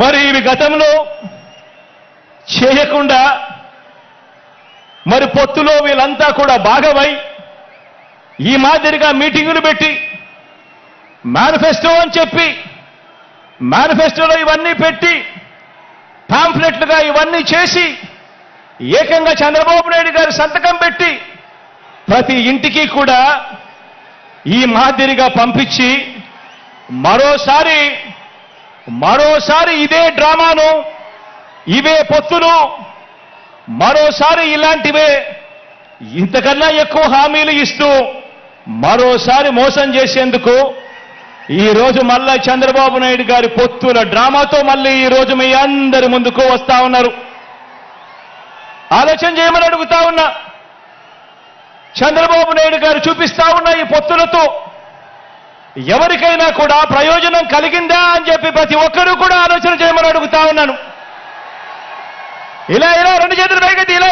మరి ఇవి గతంలో చేయకుండా మరి పొత్తులో వీళ్ళంతా కూడా భాగమై ఈ మాదిరిగా మీటింగులు పెట్టి మేనిఫెస్టో అని చెప్పి మేనిఫెస్టోలో ఇవన్నీ పెట్టి పాంఫ్లెట్లుగా ఇవన్నీ చేసి ఏకంగా చంద్రబాబు నాయుడు గారి సంతకం పెట్టి ప్రతి ఇంటికి కూడా ఈ మాదిరిగా పంపించి మరోసారి ఇదే డ్రామాను, ఇవే పొత్తులు, మరోసారి ఇలాంటివే ఇంతకన్నా ఎక్కువ హామీలు ఇస్తూ మరోసారి మోసం చేసేందుకు ఈ రోజు మళ్ళా చంద్రబాబు నాయుడు గారి పొత్తుల డ్రామాతో మళ్ళీ ఈ రోజు మీ అందరి ముందుకు వస్తా ఉన్నారు. ఆలోచన చేయమని అడుగుతా ఉన్నా. చంద్రబాబు నాయుడు గారు చూపిస్తా ఉన్న ఈ పొత్తులతో ఎవరికైనా కూడా ప్రయోజనం కలిగిందా అని చెప్పి ప్రతి ఒక్కరూ కూడా ఆలోచన చేయమని అడుగుతా ఉన్నాను. ఇలా రెండు చేతులు పైకెత్తి ఇలా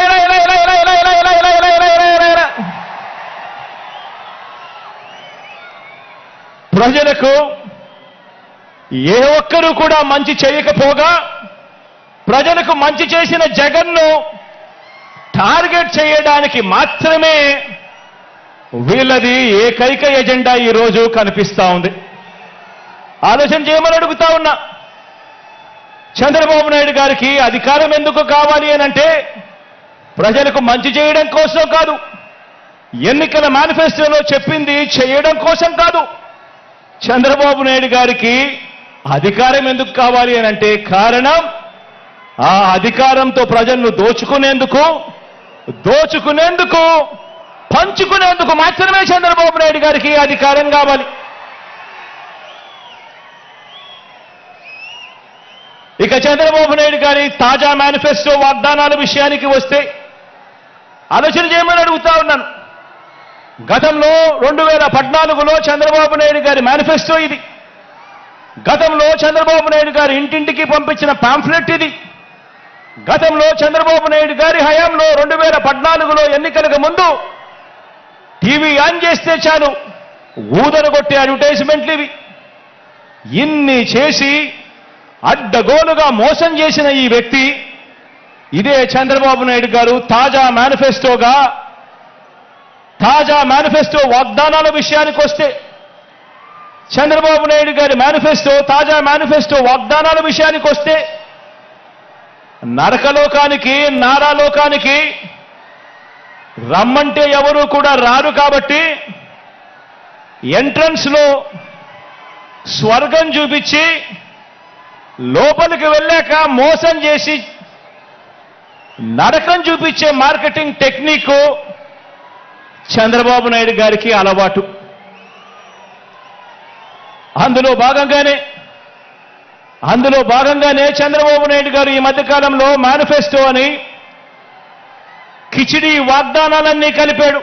ప్రజలకు ఏ ఒక్కరూ కూడా మంచి చేయకపోగా ప్రజలకు మంచి చేసిన జగన్ను టార్గెట్ చేయడానికి మాత్రమే వీళ్ళది ఏకైక ఎజెండా ఈ రోజు కనిపిస్తా ఉంది. ఆలోచన చేయమని అడుగుతా ఉన్నా. చంద్రబాబు నాయుడు గారికి అధికారం ఎందుకు కావాలి అనంటే ప్రజలకు మంచి చేయడం కోసం కాదు, ఎన్నికల మేనిఫెస్టోలో చెప్పింది చేయడం కోసం కాదు. చంద్రబాబు నాయుడు గారికి అధికారం ఎందుకు కావాలి అనంటే కారణం ఆ అధికారంతో ప్రజలను దోచుకునేందుకు పంచుకునేందుకు మాత్రమే చంద్రబాబు నాయుడు గారికి అధికారం కావాలి. ఇక చంద్రబాబు నాయుడు గారి తాజా మేనిఫెస్టో వాగ్దానాల విషయానికి వస్తే ఆలోచన చేయమని అడుగుతా ఉన్నాను. గతంలో 2014లో చంద్రబాబు నాయుడు గారి మేనిఫెస్టో ఇది. గతంలో చంద్రబాబు నాయుడు గారు ఇంటింటికి పంపించిన పాంఫ్లెట్ ఇది. గతంలో చంద్రబాబు నాయుడు గారి హయాంలో 2014లో ఎన్నికలకు ముందు టీవీ ఆన్ చేస్తే చాలు ఊదరగొట్టే అడ్వర్టైజ్మెంట్లు ఇవి. ఇన్ని చేసి అడ్డగోలుగా మోసం చేసిన ఈ వ్యక్తి ఇదే చంద్రబాబు నాయుడు గారు తాజా మేనిఫెస్టో వాగ్దానాల విషయానికి వస్తే చంద్రబాబు నాయుడు గారి తాజా మేనిఫెస్టో వాగ్దానాల విషయానికి వస్తే నరకలోకానికి నారాలోకానికి రమ్మంటే ఎవరు కూడా రారు కాబట్టి ఎంట్రన్స్ లో స్వర్గం చూపించి లోపలికి వెళ్ళాక మోసం చేసి నరకం చూపించే మార్కెటింగ్ టెక్నిక్ చంద్రబాబు నాయుడు గారికి అలవాటు. అందులో భాగంగానే చంద్రబాబు నాయుడు గారు ఈ మధ్యకాలంలో మేనిఫెస్టో అని కిచిడి వాగ్దానాలన్నీ కలిపాడు.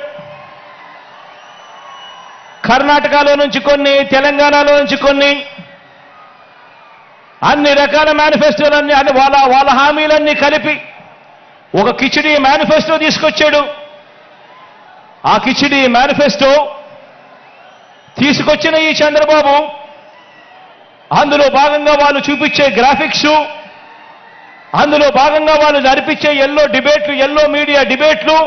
కర్ణాటకలో నుంచి కొన్ని, తెలంగాణలో నుంచి కొన్ని, అన్ని రకాల మేనిఫెస్టోలన్నీ వాళ్ళ హామీలన్నీ కలిపి ఒక కిచిడి మేనిఫెస్టో తీసుకొచ్చాడు. ఆ కిచిడి మేనిఫెస్టో తీసుకొచ్చిన ఈ చంద్రబాబు అందులో భాగంగా వాళ్ళు చూపించే గ్రాఫిక్స్, అందులో భాగంగా వాళ్ళు జరిపించే ఎల్లో మీడియా డిబేట్లు,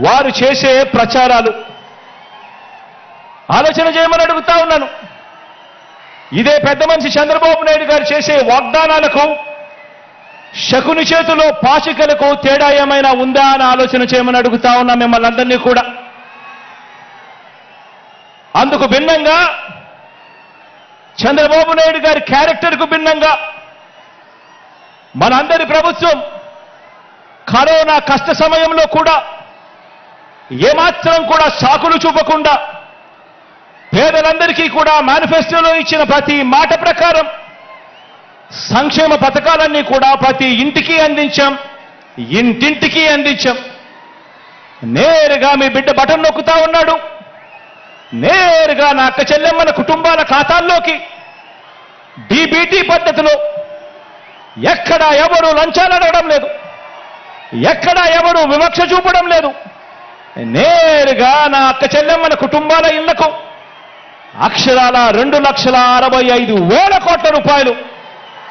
వారు చేసే ప్రచారాలు ఆలోచన చేయమని అడుగుతా ఉన్నాను. ఇదే పెద్ద మనిషి చంద్రబాబు నాయుడు గారు చేసే వాగ్దానాలకు శకుని చేతిలో పాచికలకు తేడా ఏమైనా ఉందా అని ఆలోచన చేయమని అడుగుతా ఉన్నా మిమ్మల్ని అందరినీ కూడా. అందుకు భిన్నంగా చంద్రబాబు నాయుడు గారి క్యారెక్టర్కు భిన్నంగా మనందరి ప్రభుత్వం కరోనా కష్ట సమయంలో కూడా ఏమాత్రం కూడా సాకులు చూపకుండా పేదలందరికీ కూడా మేనిఫెస్టోలో ఇచ్చిన ప్రతి మాట ప్రకారం సంక్షేమ పథకాలన్నీ కూడా ప్రతి ఇంటికి అందించాం, ఇంటింటికి అందించాం. నేరుగా మీ బిడ్డ బటన్ నొక్కుతా ఉన్నాడు, నేరుగా నా అక్క చెల్లెమ్మల కుటుంబాల ఖాతాల్లోకి డీబీటీ పద్ధతిలో ఎక్కడా ఎవరు లంచాలు అడగడం లేదు, ఎక్కడా ఎవరు వివక్ష చూపడం లేదు. నేరుగా నా అక్క చెల్లెమ్మల కుటుంబాల ఇళ్లకు అక్షరాల 2,65,000 కోట్ల రూపాయలు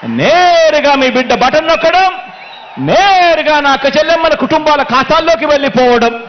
నేరుగా మీ బిడ్డ బటన్ నొక్కడం, నేరుగా నా అక్క చెల్లెమ్మల కుటుంబాల ఖాతాల్లోకి వెళ్ళిపోవడం.